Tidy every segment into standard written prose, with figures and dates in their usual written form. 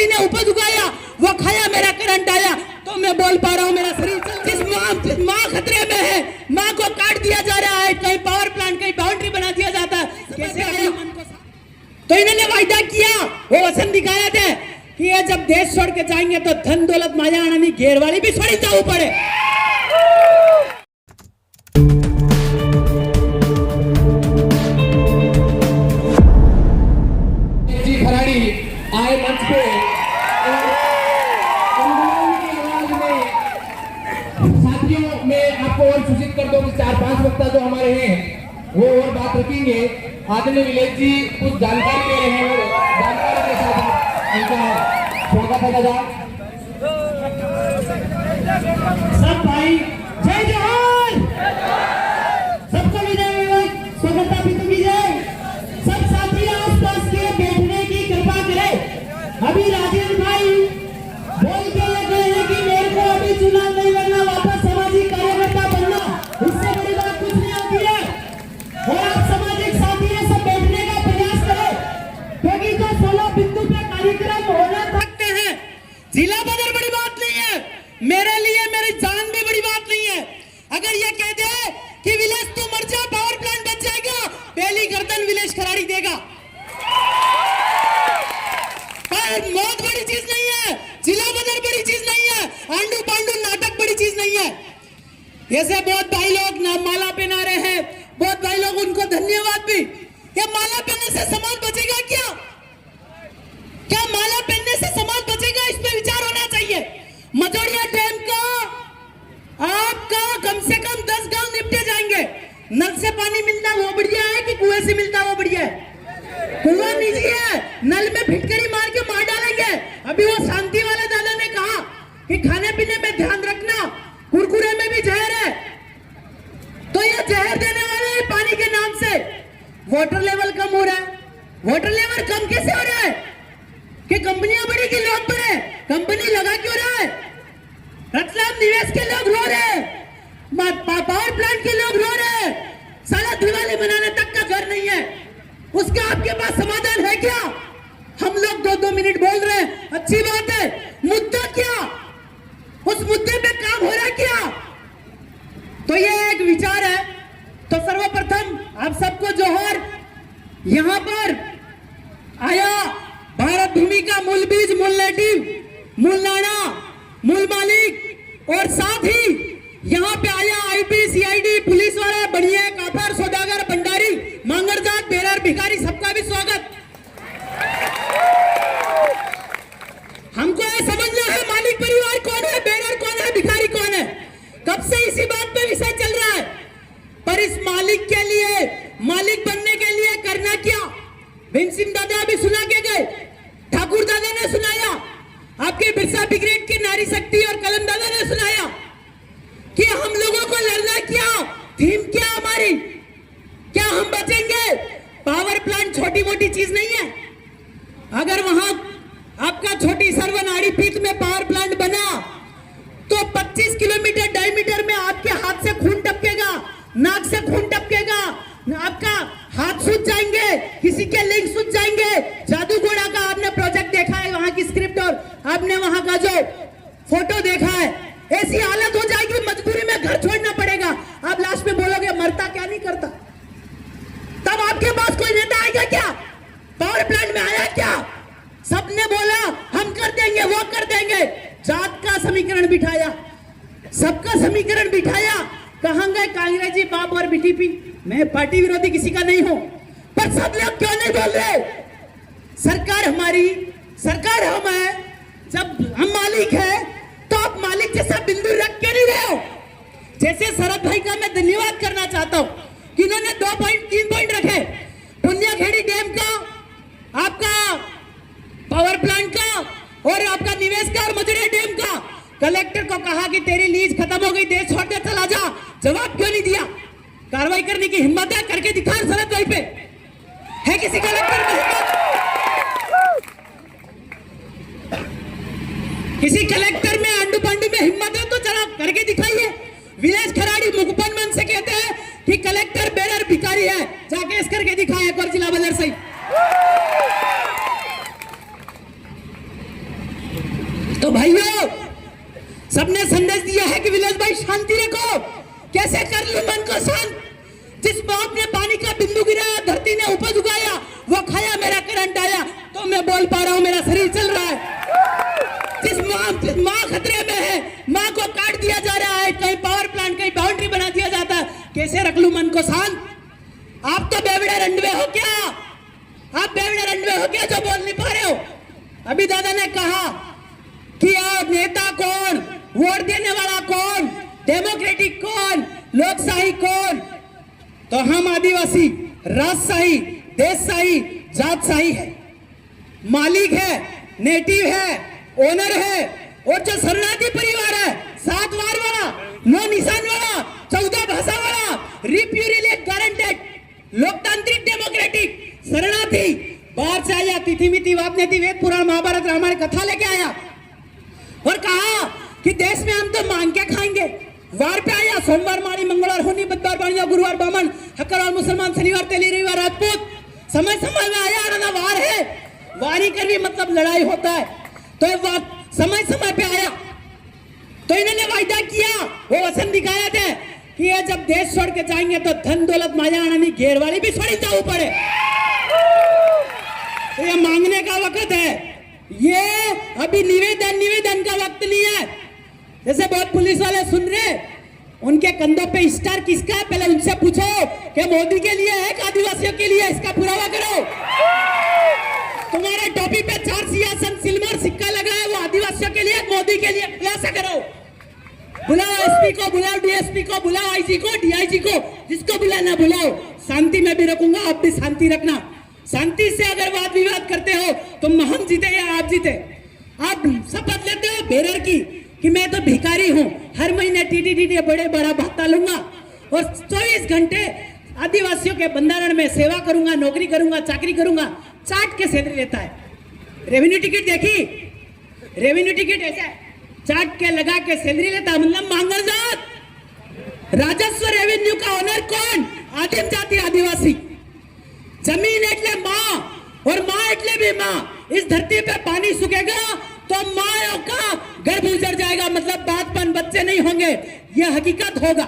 मोदी ने उपज उगाया, वो खाया, मेरा करंट आया, तो मैं बोल पा रहा हूँ, मेरा शरीर जिस माँ खतरे में है, माँ को काट दिया जा रहा है, कहीं पावर प्लांट, कहीं बाउंड्री बना दिया जाता है, कैसे? तो इन्होंने वायदा किया, वो वचन दिखाया थे कि ये जब देश छोड़ के जाएंगे तो धन दौलत माया आनंदी घेर वाली भी छोड़ी जाऊ पड़े। खराड़ी आए मंच पे साथियों, मैं आपको और सूचित कर दूं कि 4-5 वक्ता जो हमारे हैं वो और बात रखेंगे। आदरणीय विलेज जी कुछ जानकारी दे रहे हैं, जानकारी के साथ इनका स्वागत है। दादा सब भाई जय जोहार, सबको विजय, स्वतंत्रता की विजय। सब साथी आसपास के बैठने की कृपा करें। अभी राजेंद्र भाई बोल के गए हैं कि मेरे को अभी चुनाव नहीं लड़ना, वापस सामाजिक कार्यकर्ता बनना, इससे बड़ी बात कुछ नहीं होती है। और आप सामाजिक साथी हैं, सब बैठने का प्रयास करें, क्योंकि जो 16 बिंदु पे कार्यक्रम होना सकते हैं, जिला बदल बड़ी बात नहीं है, मेरे लिए मेरी जान भी बड़ी बात नहीं है। अगर ये कह दे कि विलेज तू मर जा, पावर प्लांट बच जाएगा, पहली गर्दन विलेज खराड़ी देगा। पर मौत बड़ी चीज नहीं है, जिला बदल बड़ी चीज नहीं है, आंडू पांडू नाटक बड़ी चीज नहीं है। ऐसे बहुत भाई लोग ना माला पहना रहे हैं, बहुत भाई लोग, उनको धन्यवाद भी। क्या माला पहनने से समाज बचेगा? क्या माला पहनने से समाज बचेगा? इस पे विचार होना चाहिए। मजोड़िया डैम का आपका कम से कम 10 गांव निपटे जाएंगे। नल से पानी मिलना वो बढ़िया है कि कुएं से मिलता वो बढ़िया है? कुआं निजी है, नल में फिटकरी मार के मार डालेंगे। अभी वो शांति वाले दादा ने कहा कि खाने पीने में ध्यान रखना, कुरकुरे में भी जहर है, तो ये जहर देने वाले पानी के नाम से वाटर लेवल कम हो रहा है। वाटर लेवल कम कैसे हो रहा है? कि कंपनियां बड़ी की लोग बढ़े, कंपनी लगा क्यों रहा है? रतलाम निवेश के लोग रो रहे हैं, पावर प्लांट के लोग रो रहे हैं, साला दिवाली मनाने तक का घर नहीं है, उसका आपके पास समाधान है क्या? हम लोग 2-2 मिनट बोल रहे हैं, अच्छी बात है, मुद्दा क्या? उस मुद्दे पे काम हो रहा है क्या? तो ये एक विचार है। तो सर्वप्रथम आप सबको जोहर। यहां पर आया भारत भूमि का मूल बीज, मूल नेटिव, मूल नाना, मूल मालिक, और साथ ही यहाँ पे आया आईपी, सीआईडी, पुलिस वाले, बढ़िया, काफर, सौदागर, भंडारी, मांगरजात, बेरार, भिखारी, सबका भी स्वागत। हमको ये समझना है मालिक परिवार कौन है, बेरार कौन है, भिखारी कौन है। कब से इसी बात पे विषय चल रहा है, पर इस मालिक के लिए, मालिक बनने के लिए करना क्या? भीम सिंह दादा भी सुना के गए, ठाकुर दादा ने सुनाया, आपके बिरसा ब्रिगेड की नारी शक्ति और कलम दादा ने सुनाया कि हम लोगों को लड़ना क्या, थीम क्या हमारी, क्या हम बचेंगे? पावर प्लांट छोटी मोटी चीज नहीं है। अगर वहां आपका छोटी सर्वनाड़ी पीठ में पावर प्लांट बना तो 25 किलोमीटर डायमीटर में आपके हाथ से खून टपकेगा, नाक से खून टपकेगा, आपका हाथ सूज जाएंगे, किसी के लिंग सूज जाएंगे। जादू घोड़ा का आपने प्रोजेक्ट देखा है, वहां की स्क्रिप्ट और आपने वहां का जो फोटो देखा है, ऐसी हालत हो जाएगी, मजबूरी में घर छोड़ना पड़ेगा। आप लास्ट में बोलोगे मरता क्या नहीं करता, तब आपके पास कोई नेता आएगा क्या? पावर प्लांट में आया क्या? सबने बोला हम कर देंगे, वो कर देंगे, जात का समीकरण बिठाया, सबका समीकरण बिठाया। कहां गए कांग्रेसी बाप और बीटीपी? मैं पार्टी विरोधी किसी का नहीं हूं, पर सब लोग क्यों नहीं बोल रहे? सरकार हमारी, सरकार हम है, जब हम मालिक है तो आप मालिक जैसा बिंदु रख के नहीं रहे हो। जैसे शरद भाई का मैं धन्यवाद करना चाहता हूं कि इन्होंने 2.3 पॉइंट रखे, पुण्याखेड़ी डैम का, आपका पावर प्लांट का, और आपका निवेश का, और मजड़िया डैम का। कलेक्टर को कहा कि तेरी लीज खत्म हो गई, देश छोड़ के चला जा, जवाब क्यों नहीं दिया? कार्रवाई करने की हिम्मत है? करके दिखा शरद भाई पे, है किसी कलेक्टर में हिम्मत? किसी कलेक्टर में, आंडू पांडू में हिम्मत है तो जरा करके दिखाइए। विलेज खराड़ी मुखपन मन से कहते हैं कि कलेक्टर बेरर भिखारी है, जाके इस करके दिखाए एक बार जिला बदर सही। तो भाइयों, सबने संदेश दिया है कि विलास भाई शांति रखो। कैसे कर लूं मन को शांत? जिस बाप ने पानी का बिंदु गिराया, धरती ने उपज उगाया, वो खाया, मेरा करंट आया, तो मैं बोल पा रहा हूं, मेरा शरीर चल रहा है। जिस माँ खतरे में है, माँ को काट दिया जा रहा है, कहीं पावर प्लांट, कहीं बाउंड्री बना दिया जाता है, कैसे रख लूं मन को शांत? आप तो बेवड़े रंडवे हो क्या? आप बेवड़े रंडवे हो क्या जो बोल नहीं पा रहे हो? अभी दादा ने कहा कि आप नेता कौन, वोट देने वाला कौन, डेमोक्रेटिक कौन, लोकशाही कौन? तो हम आदिवासी राजशाही, देशशाही, जातशाही है। मालिक है, नेटिव है, ओनर है, और जो शरणार्थी परिवार है, 7 वार वाला, 9 निशान वाला, 14 भाषा वाला, रिप्यूरिले गारंटेड, लोकतांत्रिक डेमोक्रेटिक शरणार्थी बाहर से आया, तिथि मिति वापनेति वेद पुराण महाभारत रामायण कथा लेके आया और कहा कि देश में हम तो मांग के खाएंगे। वार पे आया, सोमवार माड़ी, मंगलवार होनी, बुधवार बाणिया, गुरुवार बामन, हक्करवार मुसलमान, शनिवार तेली, रविवार राजपूत। समय समय में आया ना, वार है, वारी कर भी मतलब लड़ाई होता है। तो समय समय पे आया, तो इन्होंने वायदा किया, वो वचन दिखाया थे कि ये जब देश छोड़ के जाएंगे तो धन दौलत माया आनंदी घेरवाली भी छोड़ी जाऊ पड़े। तो ये मांगने का वक्त है, ये अभी निवेदन का वक्त नहीं है। जैसे बहुत पुलिस वाले सुन रहे, उनके कंधों पे स्टार किसका है, पहले उनसे पूछो कि मोदी के लिए है कि आदिवासियों के लिए, इसका पुरावा करो। तुम्हारे टोपी पे 4 सिंहासन सिल्वर सिक्का लगा है, वो आदिवासियों के लिए, मोदी के लिए, खुलासा करो। बुलाओ एसपी को, बुलाओ डीएसपी को, बुलाओ आईजी को, डीआईजी को, जिसको बुलाना बुलाओ। शांति में भी रखूंगा, आप भी शांति रखना। शांति से अगर वाद विवाद करते हो तो हम जीते या आप जीते। आप शपथ लेते हो बेरर की कि मैं तो भिखारी हूं, हर महीने टीटी बड़े बड़ा भत्ता लूंगा और 24 घंटे आदिवासियों के बंधारण में सेवा करूंगा, नौकरी करूंगा, चाकरी करूंगा, चाट के सैलरी लेता है। रेवेन्यू टिकट देखी, रेवेन्यू टिकट ऐसा चाट के लगा के सैलरी लेता, मतलब मांगल जात। राजस्व रेवेन्यू का ओनर कौन? आदिम जाति आदिवासी। जमीन एटले माँ और माँ एटले भी माँ। इस धरती पे पानी सूखेगा तो माँ का गर्भ उजड़ जाएगा, मतलब बातपन बच्चे नहीं होंगे, ये हकीकत होगा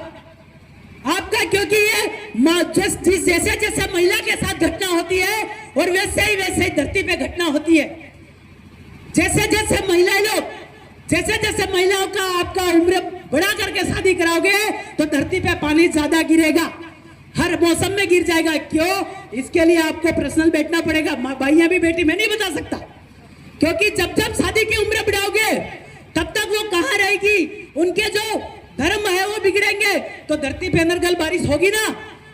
आपका। क्योंकि ये माँ जैसे जैसे महिला के साथ घटना होती है और वैसे ही धरती पे घटना होती है। जैसे जैसे महिलाओं का आपका उम्र बड़ा करके शादी कराओगे तो धरती पे पानी ज्यादा गिरेगा, हर मौसम में गिर जाएगा। क्यों? इसके लिए आपको पर्सनल बैठना पड़ेगा। भाइयां भी बेटी मैं नहीं बता सकता, क्योंकि जब जब शादी की उम्र बढ़ाओगे तब तक वो कहां रहेगी, उनके जो धर्म है वो बिगड़ेंगे, तो धरती पे नरगल बारिश होगी ना,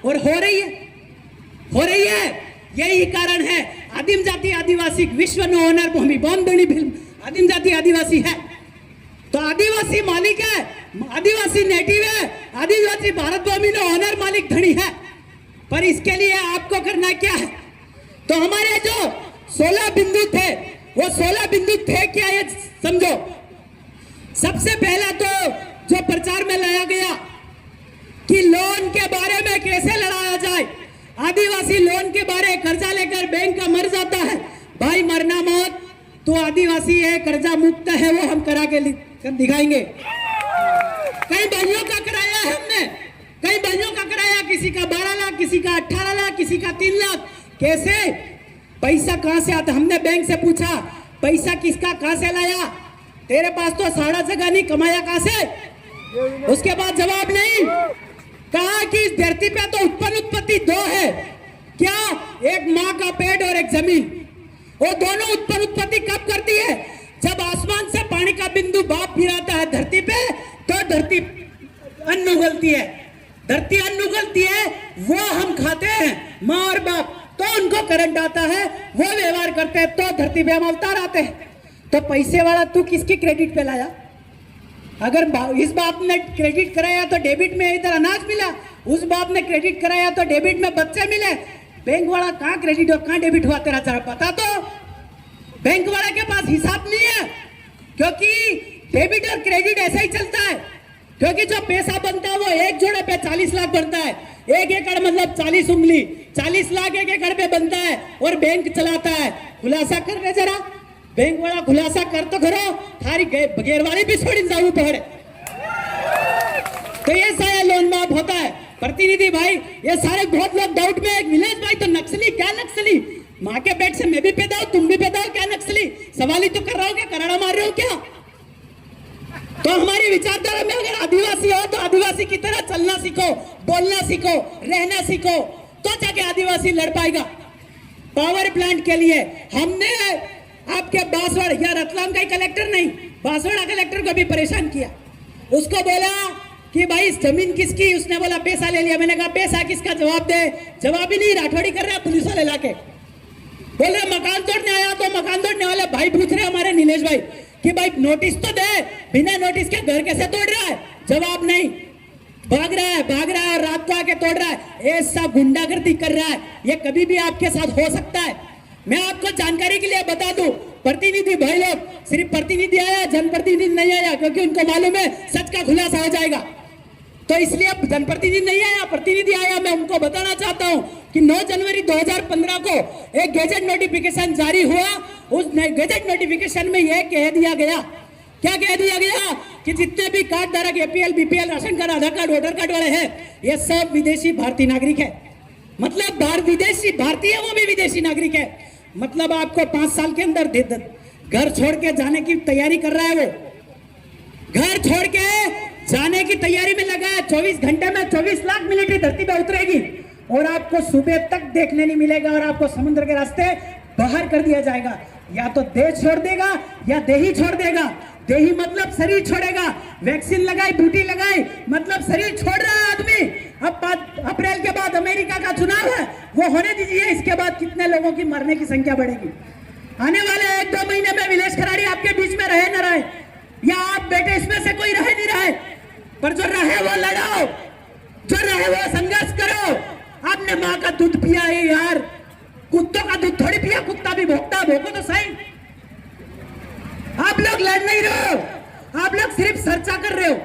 और हो रही है। यही कारण है आदिम जाति आदिवासी विश्व नो ओनर भूमि बॉन्धनी फिल्म आदिम जाति आदिवासी है। तो आदिवासी मालिक है, आदिवासी नेटिव है, आदिवासी भारत भूमि नो ओनर मालिक धनी है। पर इसके लिए आपको करना क्या है? तो हमारे जो 16 बिंदु थे, वो 16 बिंदु थे क्या, ये समझो। सबसे पहला तो जो प्रचार में लाया गया कि लोन के बारे में कैसे लड़ाया जाए। आदिवासी लोन के बारे, कर्जा लेकर बैंक का मर जाता है, भाई मरना मत, तो आदिवासी है, कर्जा मुक्त है, वो हम करा के दिखाएंगे। कई भाइयों का कराया है हमने, कई भाइयों का कराया, किसी का 12 लाख, किसी का 18 लाख, किसी का 3 लाख। कैसे? पैसा कहां से आता? हमने बैंक से पूछा पैसा किसका, कहां से लाया? तेरे पास तो सारा जगह नहीं, कमाया कहां से? उसके बाद जवाब नहीं। कहा कि इस धरती पे तो उत्पत्ति 2 है। क्या? एक माँ का पेट और एक जमीन। वो दोनों उत्पत्ति कब करती है? जब आसमान से पानी का बिंदु बाप गिराता है धरती पे, तो धरती अन्न उगलती है। धरती अन्न उगलती है, वो हम खाते हैं, माँ और बाप, तो उनको करंट आता है, वो व्यवहार करते हैं, तो धरती पे हम अवतार आते हैं। तो पैसे वाला तू किसकी क्रेडिट पे लाया? अगर इस बाप ने क्रेडिट कराया तो डेबिट में इधर अनाज मिला, उस बाप ने क्रेडिट कराया तो डेबिट में बच्चे मिले। बैंक वाला कहाँ क्रेडिट और कहाँ डेबिट हुआ तेरा जरा पता तो? बैंक वाला के पास हिसाब नहीं है, क्योंकि डेबिट और क्रेडिट ऐसा ही चलता है। क्योंकि जो पैसा बनता है वो एक जोड़े पे 40 लाख बनता है, 1 एकड़ मतलब 40 उंगली, 40 लाख 1 एकड़ पे बनता है, और बैंक चलाता है। खुलासा कर रहे जरा, बैंक वाला खुलासा कर तो करो, थारी बगैरवाड़ी भी छोड़ी जाऊ पड़े। तो ये सारा लोन माफ होता है। प्रतिनिधि भाई, ये सारे बहुत लोग डाउट में है, नीलेश भाई तो नक्सली, क्या नक्सली? माँ के पेट से मैं भी पैदा हूं, तुम भी पैदा हो, क्या नक्सली? सवाल ही तो कर रहा हो, क्या कराड़ा मार रहे हो क्या? तो हमारी विचारधारा में अगर आदिवासी हो तो आदिवासी की तरह चलना सीखो, बोलना सीखो, रहना सीखो, तो जाके आदिवासी लड़ पाएगा। पावर प्लांट के लिए हमने आपके बांसवाड़ा या रतलाम का कलेक्टर नहीं, बांसवाड़ा कलेक्टर को भी परेशान किया। उसको बोला कि भाई इस जमीन किसकी? उसने बोला पैसा ले लिया। मैंने कहा पैसा किसका? जवाब दे। जवाब ही नहीं, राठौड़ी कर रहा पुलिस वाले लाके। बोल रहे मकान तोड़ने आया, तो मकान तोड़ने वाले भाई पूछ रहे हमारे नीलेश भाई कि भाई नोटिस तो दे, बिना नोटिस के घर कैसे तोड़ रहा है? जवाब नहीं, भाग रहा है, रात को आके तोड़ रहा है, ऐसा गुंडागर्दी कर रहा है। ये कभी भी आपके साथ हो सकता है। मैं आपको जानकारी के लिए बता दूं, प्रतिनिधि भाई लोग, सिर्फ प्रतिनिधि आया, जनप्रतिनिधि नहीं आया, क्योंकि उनको मालूम है सच का खुलासा हो जाएगा। तो इसलिए जनप्रतिनिधि नहीं आया, प्रतिनिधि आया। मैं उनको बताना चाहता हूं कि 9 जनवरी 2015 को एक गैजेट नोटिफिकेशन जारी हुआ। उस गैजेट नोटिफिकेशन में यह कह दिया गया, क्या कह दिया गया कि जितने भी कार्ड धारक एपीएल, बीपीएल, राशन कार्ड, आधार कार्ड, वोटर कार्ड वाले हैं, ये सब विदेशी भारतीय नागरिक है। मतलब विदेशी भारतीय, वो भी विदेशी नागरिक है। मतलब आपको 5 साल के अंदर घर छोड़ के जाने की तैयारी कर रहा है। वो घर छोड़ के जाने की तैयारी में लगा है। 24 घंटे में 24 लाख मिलिट्री धरती पे उतरेगी और आपको सुबह तक देखने नहीं मिलेगा और आपको समुद्र के रास्ते बाहर कर दिया जाएगा। या तो देश छोड़ देगा या देही छोड़ देगा। देही मतलब शरीर छोड़ेगा। वैक्सीन लगाई, ड्यूटी लगाई, मतलब शरीर छोड़ रहा है आदमी। अब 5 अप्रैल के बाद अमेरिका का चुनाव है, वो होने दीजिए। इसके बाद कितने लोगों की मरने की संख्या बढ़ेगी। आने वाले 1-2 महीने में विलेश खराड़ी आपके बीच में रहे न रहे, या आप बेटे इसमें से कोई रहे नहीं रहे, पर जो रहे वो लड़ाओ, जो रहे वो संघर्ष करो। आपने माँ का दूध पिया है यार, कुत्तों का दूध थोड़ी पिया, कुत्ता भी भोगता, भोगो तो सही। आप लोग लड़ नहीं रहे हो, आप लोग सिर्फ चर्चा कर रहे हो।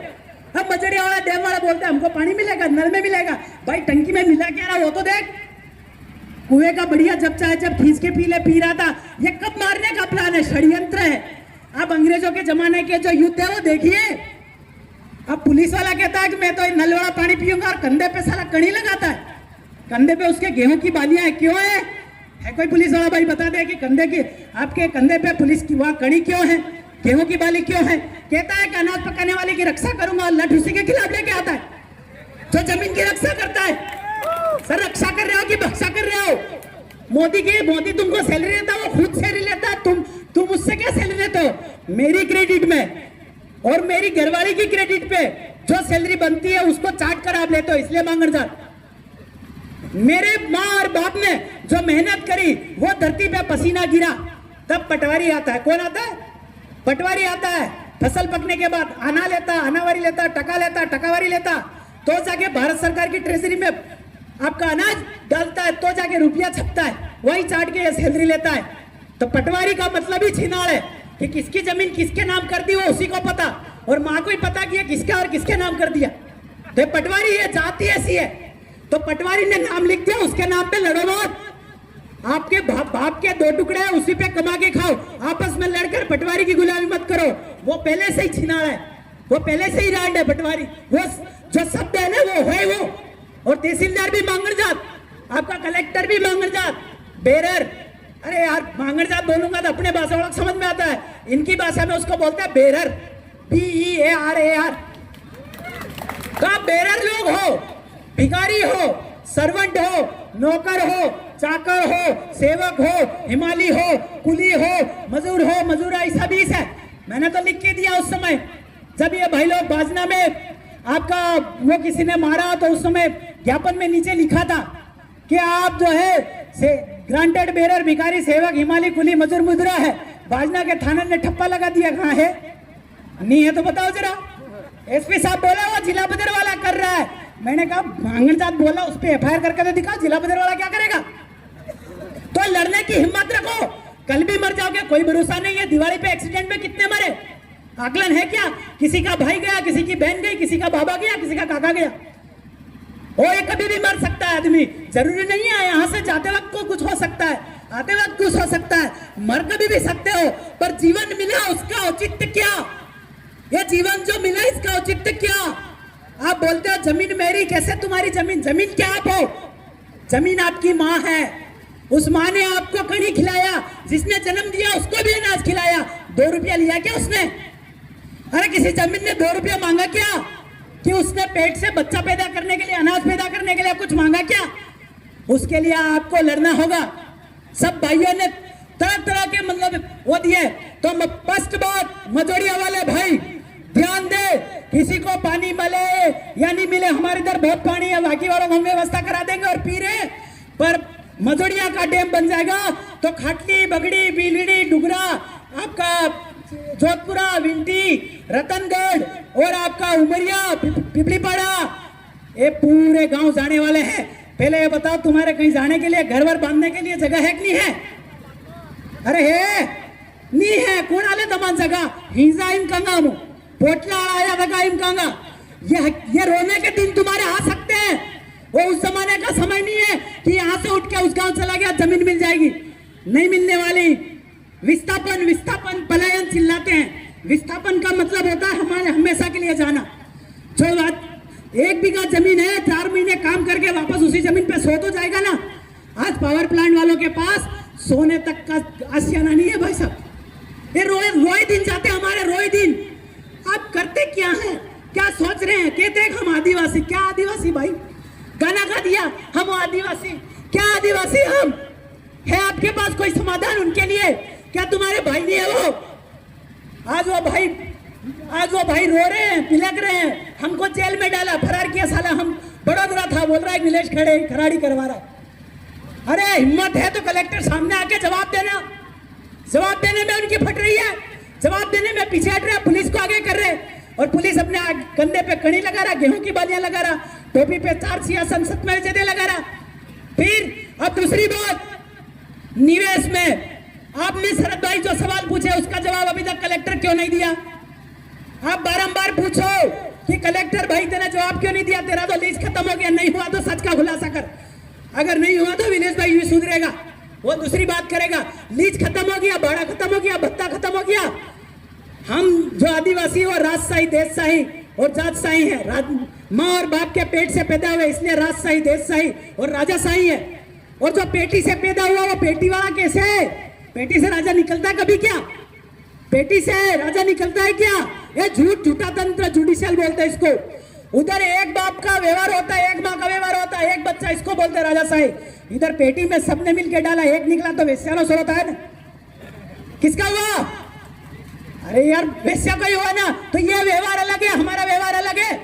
अब मजरिया वाला, डैम वाला बोलते हैं हमको पानी मिलेगा, नल में मिलेगा। भाई टंकी में मिला क्या रहा वो तो देख। कुएं का बढ़िया जब चाहे जब खींच के पी रहा था। ये कब मारने का प्लान है? षड्यंत्र है। अब अंग्रेजों के जमाने के जो युद्ध है वो देखिए। अब पुलिस वाला कहता है कि मैं तो नल वाला पानी पीऊंगा, और कंधे पे साला कड़ी लगाता है। कंधे पे उसके गेहूं की बालियां है। क्यों है कोई पुलिस वाला भाई बता दे कि कंधे की, आपके कंधे पे पुलिस की वहां कड़ी क्यों है, गेहूं की बाली क्यों है? कहता है कि अनाज पकाने वाले की रक्षा करूंगा। लठ उसी के खिलाफ लेके आता है जो जमीन की रक्षा करता है। सर रक्षा कर रहे हो कि भक्षा कर रहे हो? मोदी तुमको सैलरी देता है, वो खुद सैलरी लेता है। तुम उससे क्या सैलरी लेते हो? मेरी क्रेडिट में और मेरी घरवाली की क्रेडिट पे जो सैलरी बनती है उसको चाट कर आप लेते हो, इसलिए मांगन जात। मेरे माँ और बाप ने जो मेहनत करी, वो धरती पे पसीना गिरा, तब पटवारी आता है। कौन आता है? पटवारी आता है। फसल पकने के बाद आना लेता, आनावारी लेता, टका लेता, टकावारी लेता, तो जाके भारत सरकार की ट्रेजरी में आपका अनाज डालता है, तो जाके रुपया छपता है, वही चाट के सैलरी लेता है। तो पटवारी का मतलब ही छीनाड़ है कि किसकी जमीन किसके नाम कर दी वो उसी को पता, और माँ को ही पता कि ये किसका और किसके नाम कर दिया। तो पटवारी ये जाति ऐसी है, तो पटवारी ने नाम लिख दिया, उसके नाम पे लड़ो मत। आपके बाप के 2 टुकड़े हैं, उसी पे कमा के खाओ। आपस में लड़कर पटवारी की गुलामी मत करो। वो पहले से ही छिनाड़ है, वो पहले से ही रांड है पटवारी। वो जो शब्द है ना वो है वो। और तहसीलदार भी मांगड़ जात, आपका कलेक्टर भी मांगड़ जात, बेरर। अरे यार मांगड़ जात बोलूंगा तो अपने भाषा वाला समझ में आता है, इनकी भाषा में उसको बोलते हैं बेरर, BERAR। तो आप बेरर लोग हो, भिखारी हो, सर्वेंट हो, नौकर हो, चाकर हो, सेवक हो, हिमाली हो, कुली हो, मजूर हो, मजूरा, ऐसा भी है। मैंने तो लिख के दिया उस समय जब ये भाई लोग बाजना में आपका वो किसी ने मारा, तो उस समय ज्ञापन में नीचे लिखा था कि आप जो है से ग्रांटेड बेरर, भिखारी, सेवक, हिमाली, कुली, मजूर, मुजरा है। बाजना के थाने ने ठप्पा लगा दिया। कहाँ है? नहीं है तो बताओ जरा। एसपी साहब बोला वो जिला बदर वाला कर रहा है। मैंने कहा मांगड़ जात बोला, उस पर FIR करके तो दिखा, जिला बदर वाला क्या करेगा? तो लड़ने की हिम्मत रखो, कल भी मर जाओगे, कोई भरोसा नहीं है। दिवाली पे एक्सीडेंट में कितने मरे, आकलन है क्या? किसी का भाई गया, किसी की बहन गई, किसी का बाबा गया, किसी का काका गया। और ये कभी भी मर सकता है आदमी, जरूरी नहीं है यहाँ से जाते वक्त को कुछ हो सकता है, आते वक्त कुछ हो सकता है, मर कभी भी सकते हो। पर जीवन मिला उसका औचित्य क्या? यह जीवन जो मिला इसका औचित्य क्या? आप बोलते हो जमीन मेरी, कैसे तुम्हारी जमीन? जमीन क्या आप हो? जमीन आपकी माँ है। उस माँ ने आपको कहीं खिलाया, जिसने जन्म दिया उसको भी अनाज खिलाया। 2 रुपया लिया क्या उसने? अरे किसी जमीन ने 2 रुपया मांगा क्या? कि उसने पेट से बच्चा पैदा करने के लिए, अनाज पैदा करने के लिए कुछ मांगा क्या? उसके लिए आपको लड़ना होगा। सब भाइयों ने तरह तरह के मतलब वो दिए। तो फर्स्ट बात, मजोड़िया वाले भाई ध्यान दे, किसी को पानी मिले या नहीं मिले, हमारे इधर बहुत पानी है, बाकी वालों को हम व्यवस्था करा देंगे और पी रहे। पर मजोड़िया का डैम बन जाएगा तो खाटली, बगड़ी, बीलड़ी, डुगरा, आपका जोधपुरा, विंटी, रतनगढ़ और आपका उमरिया, पिपलीपाड़ा, ये पूरे गांव जाने वाले हैं। पहले ये बताओ, तुम्हारे कहीं जाने के लिए, घर वर बांधने के लिए जगह है कि नहीं है? अरे है नहीं है? कौन आले तमान जगह हिंसा इन कंगा मु पोटला आया जगह इन कंगा। ये रोने के दिन तुम्हारे आ सकते हैं। वो उस जमाने का समय नहीं है कि यहाँ से उठ के उस गांव चला गया जमीन मिल जाएगी, नहीं मिलने वाली। विस्थापन, विस्थापन, पलायन चिल्लाते हैं। विस्थापन का मतलब होता है हमारे हमेशा के लिए जाना। जो बात 1 बीघा जमीन है, 4 महीने काम करके वापस उसी जमीन पे सो तो जाएगा ना। आज पावर प्लांट वालों के पास सोने तक का आशियाना नहीं है भाई साहब। ये रोए दिन जाते हमारे, रोए दिन। आप करते क्या है? क्या सोच रहे हैं? कहते हैं हम आदिवासी। क्या आदिवासी भाई? गाना गा दिया हम आदिवासी। क्या आदिवासी हम है? आपके पास कोई समाधान उनके लिए? क्या तुम्हारे भाई नहीं है वो? आज वो भाई रो रहे हैं, पिलक रहे हैं। हमको जेल में डाला, फरार किया साला। हम बड़ोदरा था, बोल रहा है नीलेश खराड़ी करवा रहा। अरे हिम्मत है तो कलेक्टर सामने आके जवाब देना। जवाब देने में उनकी फट रही है, जवाब देने में पीछे हट रहे, पुलिस को आगे कर रहे। और पुलिस अपने कंधे पे कड़ी लगा रहा, गेहूं की बालियां लगा रहा, टोपी पे 4 सियासन सतमेर जदे लगा रहा। फिर अब दूसरी बात, निवेश में आपने शरद भाई जो सवाल पूछे उसका जवाब अभी तक कलेक्टर क्यों नहीं दिया? आप बारंबार पूछो कि कलेक्टर भाई तेरा जवाब क्यों नहीं दिया? तेरा तो लीज खत्म हो गया, नहीं हुआ तो सच का खुलासा कर। अगर नहीं हुआ तो विनेश भाई भी सुधरेगा, वो दूसरी बात करेगा। लीज खत्म हो गया, भाड़ा खत्म हो गया, भत्ता खत्म हो गया। हम जो आदिवासी और राजशाही, देशशाही और जातशाही है, माँ और बाप के पेट से पैदा हुए, इसलिए राजशाही, देशशाही और राजाशाही है। और जो पेटी से पैदा हुआ वो पेटी वाला कैसे है? पेटी से राजा निकलता है कभी क्या? पेटी से राजा निकलता है क्या? ये झूठा तंत्र, जुडिशियल बोलते हैं इसको। उधर एक बाप का व्यवहार होता है, एक माँ का व्यवहार होता है, एक बच्चा, इसको बोलते हैं राजाशाही। इधर पेटी में सबने मिलकर डाला, एक निकला तो वेश्यानो सो होता है ना। किसका हुआ? अरे यार वेश्या का ही हुआ ना। तो ये व्यवहार अलग है, हमारा व्यवहार अलग है।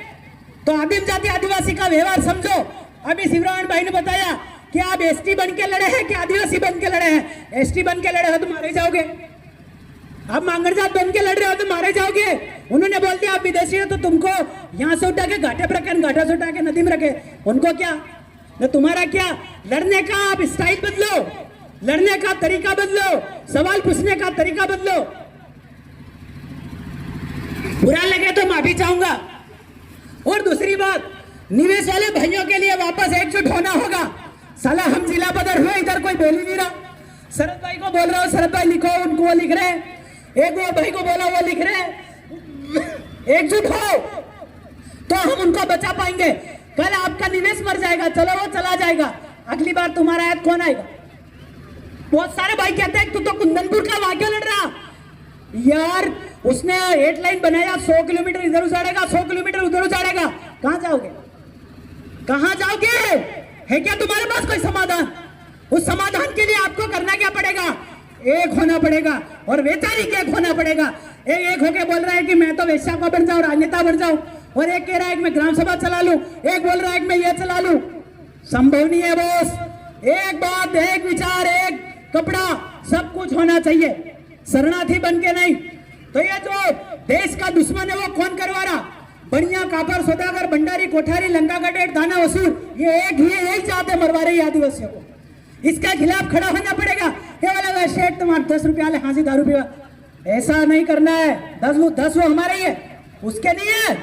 तो आदिम जाति आदिवासी का व्यवहार समझो। अभी शिवराम भाई ने बताया कि आप एसटी बन के लड़े हैं कि आदिवासी बन के लड़े हैं। एसटी बन के लड़े हो तो मारे जाओगे, आप मांगड़ जात बन के लड़ रहे हो तो मारे जाओगे। उन्होंने बोल दिया आप विदेशी हो तो तुमको यहाँ से उठा के घाटे पर रखे, घाटा से उठा के नदी में रखे। उनको क्या न तुम्हारा क्या? लड़ने का आप स्टाइल बदलो, लड़ने का तरीका बदलो, सवाल पूछने का तरीका बदलो। बुरा लगे तो माफी चाहूंगा। और दूसरी बात, निवेश वाले भाइयों के लिए वापस एकजुट होना होगा। साला हम जिला बदर हुए, इधर कोई बोल ही नहीं रहा। शरद भाई को बोल रहा हूँ, शरद भाई लिखो, उनको वो लिख रहे हैं। एक वो भाई को बोला, वो लिख रहे हैं। एकजुट हो तो हम उनको बचा पाएंगे। कल आपका निवेश मर जाएगा, चलो वो चला जाएगा, अगली बार तुम्हारा ऐड कौन आएगा? बहुत सारे भाई कहते हैं तू तो कुंदनपुर का वाक्य लड़ रहा यार। उसने 8 लाइन बनाया, 100 किलोमीटर इधर उजाड़ेगा, 100 किलोमीटर उधर उजाड़ेगा। कहां जाओगे? कहां जाओगे? है क्या तुम्हारे पास कोई समाधान? उस समाधान के लिए आपको करना क्या पड़ेगा? एक होना पड़ेगा और वैचारिक एक होना पड़ेगा। एक होके बोल रहा है कि मैं तो वेश्या का बन जाऊं, राजनेता बन जाऊं, और एक कह रहा है कि मैं ग्राम सभा चला लूं, एक बोल रहा है कि मैं ये चला लूं। संभव नहीं है बॉस। एक बात, एक विचार, एक कपड़ा, सब कुछ होना चाहिए, शरणार्थी बन के नहीं। तो ये जो देश का दुश्मन है वो कौन करवा रहा? बढ़िया कापर, सौदागर, भंडारी, कोठारी, लंका का डेट, दाना वसूल, ये एक ही यही चाहते मरवा रहे आदिवासियों को। इसके खिलाफ खड़ा होना पड़ेगा। ये वाला शेठ तुम्हारे 10 रुपया ले, हाँसी दारू पीवा, ऐसा नहीं करना है। 10 वो हमारे ही है, उसके नहीं है,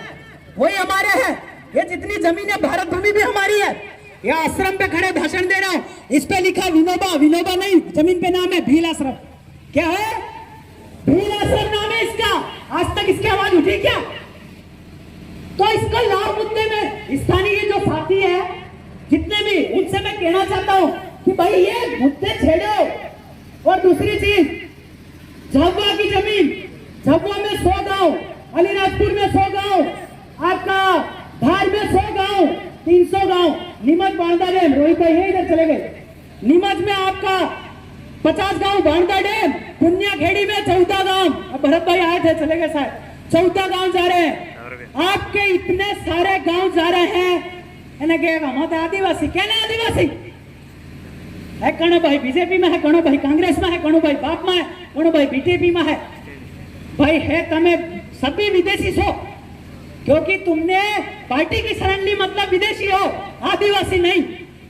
वही हमारे है। ये जितनी जमीन है भारत भूमि भी हमारी है। ये आश्रम पे खड़े भाषण दे रहा है, इस पे लिखा विनोबा, विनोबा नहीं, जमीन पे नाम है भील आश्रम। क्या है? भीलासर नाम है इसका, आज तक इसकी आवाज उठी क्या? तो इसको लाभ मुद्दे में स्थानीय जो साथी है जितने भी, उनसे मैं कहना चाहता हूं कि भाई ये मुद्दे छेड़ो। और दूसरी चीज, झाबुआ की जमीन, झाबुआ में 100 गांव, अलीराजपुर में 100 गांव, आपका धार में 100 गांव, 300 गांव, नीमच बांदा डैम, रोहित भाई है इधर चले गए, नीमच में आपका 50 गांव बांदा डैम, पुन्याखेड़ी में 14 गांव, अब भरत भाई आए थे चले गए शायद, 14 गांव जा रहे हैं। आपके इतने सारे गांव जा रहे हैं, हम तो आदिवासी, क्या ना आदिवासी है? कौन भाई बीजेपी में है, कौन भाई कांग्रेस में है, कौन भाई बाप में है, कौन भाई बीजेपी में है? भाई है तमे सभी विदेशी सो, क्योंकि तुमने पार्टी की शरण ली, मतलब विदेशी हो, आदिवासी नहीं।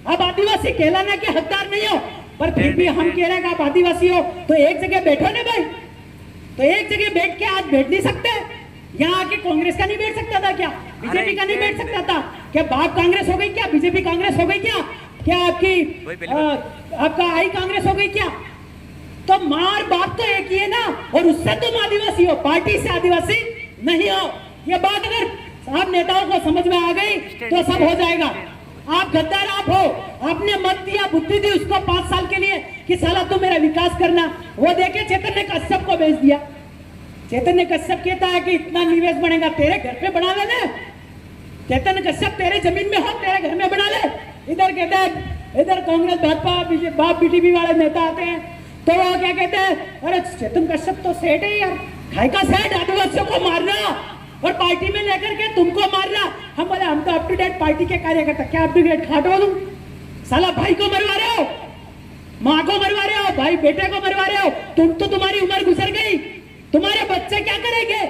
अब आदिवासी कहलाने के हकदार नहीं हो, पर फिर भी हम कह रहे हैं कि आप आदिवासी हो तो एक जगह बैठो ना भाई। तो एक जगह बैठ के आज बैठ नहीं सकते? यहाँ आके कांग्रेस का नहीं बैठ सकता था क्या? बीजेपी का नहीं बैठ सकता था क्या? बाप कांग्रेस हो गई क्या? बीजेपी कांग्रेस हो गई क्या? क्या आपकी आपका आई कांग्रेस हो गई क्या? तो मार बाप तो एक ही है ना, और उससे तुम आदिवासी हो, पार्टी से आदिवासी नहीं हो। ये बात अगर आप नेताओं को समझ में आ गई तो सब हो जाएगा। आप गद्दार आप हो, आपने मत दिया, बुद्धि दी उसको 5 साल के लिए कि साला तुम मेरा विकास करना, वो देखे चैतन्य कश्यप को भेज दिया। चैतन्य कश्यप कहता है कि इतना निवेश बनेगा, तेरे घर पे बना ले ना, चैतन्य कश्यप तेरे जमीन में हो, तेरे घर में बना ले। इधर कहते हैं, इधर कांग्रेस भाजपा बाप बीटीपी वाले नेता आते हैं तो वो क्या कहते हैं, अरे चैतन्य कश्यप तो सेठ है यार, खाई का सेठ, आदिवासियों को मारना और पार्टी में लेकर के तुमको मारना। हम बोले हम तो अप टू डेट पार्टी के कार्यकर्ता, क्या अप टू डेट खाटो तुम? साला भाई को मरवा रहे हो, माँ को मरवा रहे हो, भाई बेटे को मरवा रहे हो। तुम तो, तुम्हारी उम्र गुजर गई, तुम्हारे बच्चे क्या करेंगे?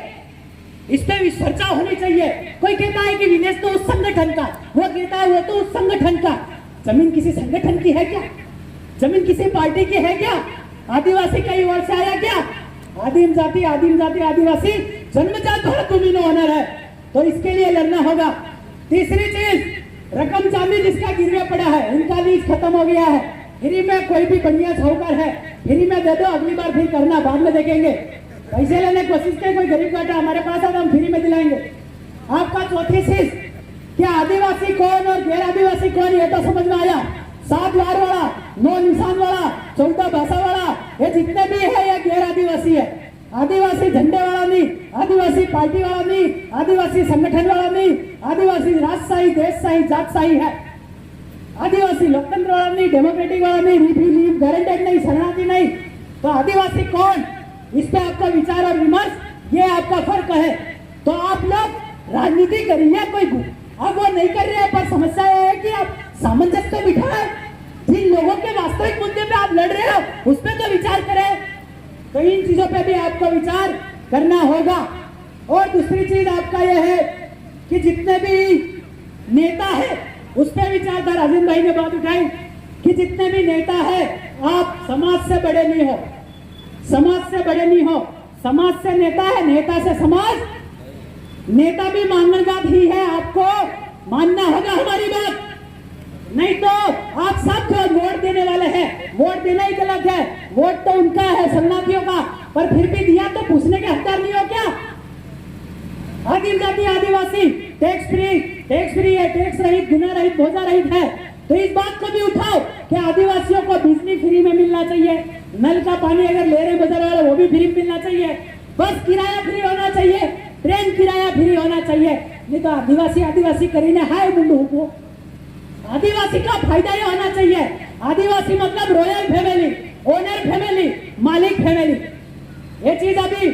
इस पे चर्चा होनी चाहिए। कोई कहता है कि विनेश तो उस संगठन का, वो कहता है वो तो उस संगठन का। जमीन किसी संगठन की है क्या? जमीन किसी पार्टी की है क्या? आदिवासी कई ओर से आया क्या? आदिम जाति आदिवासी जन्मजात भारत भूमि में ऑनर है, तो इसके लिए लड़ना होगा। तीसरी चीज, रकम चांदी जिसका गिरवे पड़ा है, इनका लीज खत्म हो गया है। फ्री में कोई भी बढ़िया साहूकार है, फ्री में दे दो, अगली बार फिर करना, बाद में देखेंगे। पैसे लेने की कोशिश करें, कोई गरीब बेटा हमारे पास आता, हम फ्री में दिलाएंगे। आपका चौथी चीज, क्या आदिवासी कौन और गैर आदिवासी कौन, ये तो समझ में आया। 7 वार वाला, 9 निशान वाला, 14 भाषा वाला, ये जितने भी है ये गैर आदिवासी है। आदिवासी झंडे वाला नहीं, आदिवासी पार्टी वाला नहीं, आदिवासी संगठन वाला नहीं, आदिवासी राजशाही, देशशाही, जातशाही है। आदिवासी लोकतंत्र वाला नहीं, डेमोक्रेटिक वाला नहीं, लीव गारंटेड नहीं, शरणार्थी नहीं। तो आदिवासी कौन, इस पे आपका विचार और विमर्श, ये आपका फर्क है। तो आप लोग राजनीति करिए, कोई अब वो नहीं कर रहे हैं, पर समस्या ये है कि आप सामंजस्य बिठाए, जिन लोगों के वास्तविक मुद्दे पे आप लड़ रहे हो उस पर तो विचार करें। तो इन चीजों पे भी आपको विचार करना होगा। और दूसरी चीज आपका यह है कि जितने भी नेता है उस पर विचार था। राजेंद्र भाई ने बात उठाई कि जितने भी नेता है, आप समाज से बड़े नहीं हो, समाज से बड़े नहीं हो। समाज से नेता है, नेता से समाज। नेता भी मानवजात ही है, आपको मानना होगा हमारी बात, नहीं तो आप सब जो वोट देने वाले हैं, वोट देना ही गलत है। वोट तो उनका है, शरणार्थियों का, पर फिर भी दिया तो पूछने के हकदार नहीं हो क्या? आदिम जाति आदिवासी टैक्स फ्री है, टैक्स रहित, गुना रहित, भोजा रहित है। तो इस बात को भी उठाओ कि आदिवासियों को बिजली फ्री में मिलना चाहिए, नल का पानी अगर ले रहे बाजार वाले वो भी फ्री मिलना चाहिए, बस किराया फ्री होना चाहिए, ट्रेन किराया फ्री होना चाहिए। नहीं तो आदिवासी करीने हाय मुंडू को, आदिवासी का फायदा ही होना चाहिए। आदिवासी मतलब रॉयल फैमिली, ओनर फैमिली, मालिक फैमिली। ये चीज अभी